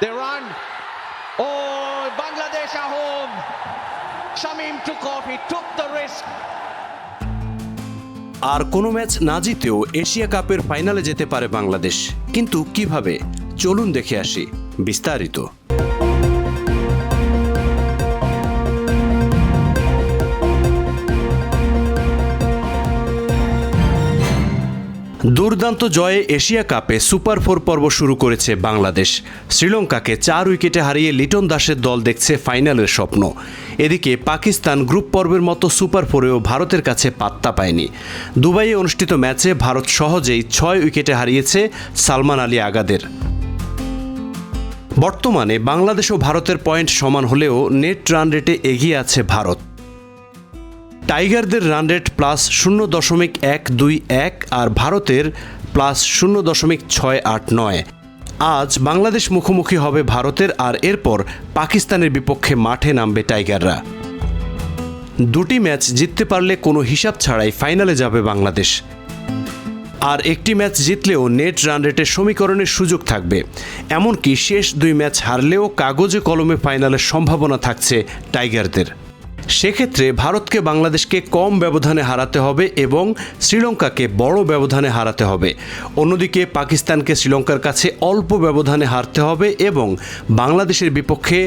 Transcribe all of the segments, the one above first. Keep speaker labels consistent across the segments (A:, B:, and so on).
A: They run. Oh, Bangladesh are home. Shamim took off. He took the risk.
B: আর কোনো match না জিতেও Asia কাপের ফাইনালে যেতে পারে বাংলাদেশ, কিন্তু কিভাবে? চলুন দেখে আসি বিস্তারিত। দুর্দান্ত জয়ে এশিয়া কাপে সুপার 4 পর্ব শুরু করেছে বাংলাদেশ। শ্রীলঙ্কাকে 4 উইকেটে হারিয়ে লিটন দাসের দল দেখছে ফাইনালের স্বপ্ন। এদিকে পাকিস্তান গ্রুপ পর্বের মতো সুপার 4-এও ভারতের কাছে পাত্তা পায়নি। দুবাইয়ে অনুষ্ঠিত ম্যাচে ভারত সহজেই 6 উইকেটে হারিয়েছে সালমান আলী আগাদের। বর্তমানে বাংলাদেশ ও ভারতের পয়েন্ট সমান হলেও নেট রান রেটে এগিয়ে আছে ভারত। টাইগারদের রান রেট +0.121 আর ভারতের +0.689। আজ বাংলাদেশ মুখোমুখি হবে ভারতের, আর এরপর পাকিস্তানের বিপক্ষে মাঠে নামবে টাইগাররা। দুটি ম্যাচ জিততে পারলে কোনো হিসাব ছাড়াই ফাইনালে যাবে বাংলাদেশ। আর একটি ম্যাচ জিতলেও নেট রান রেটের সমীকরণের সুযোগ থাকবে। এমনকি শেষ 2 ম্যাচ হারলেও কাগজে কলমে ফাইনালের সম্ভাবনা থাকছে টাইগারদের। সেক্ষেত্রে ভারতকে বাংলাদেশকে কম ব্যবধানে হারাতে হবে এবং শ্রীলঙ্কাকে বড় ব্যবধানে হারাতে হবে। অন্যদিকে পাকিস্তানকে শ্রীলঙ্কার কাছে অল্প ব্যবধানে হারতে হবে এবং বাংলাদেশের বিপক্ষে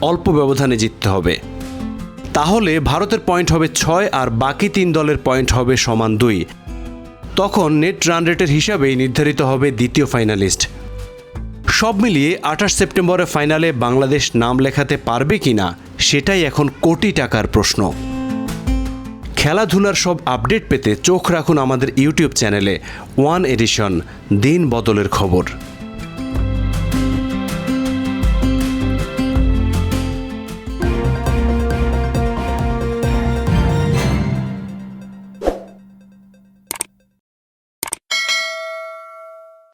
B: অল্প ব্যবধানে জিততে হবে। তাহলে ভারতের পয়েন্ট হবে 6 আর বাকি 3 দলের পয়েন্ট হবে সমান 2। তখন নেট রান রেটের হিসাবেই নির্ধারিত হবে দ্বিতীয় ফাইনালিস্ট। সব মিলিয়ে 28 সেপ্টেম্বরে ফাইনালে বাংলাদেশ নাম লেখাতে পারবে কিনা সেটাই এখন কোটি টাকার প্রশ্ন। খেলাধুলার সব আপডেট পেতে চোখ রাখুন আমাদের ইউটিউব চ্যানেলে ওয়ান এডিশন, দিন বদলের খবর।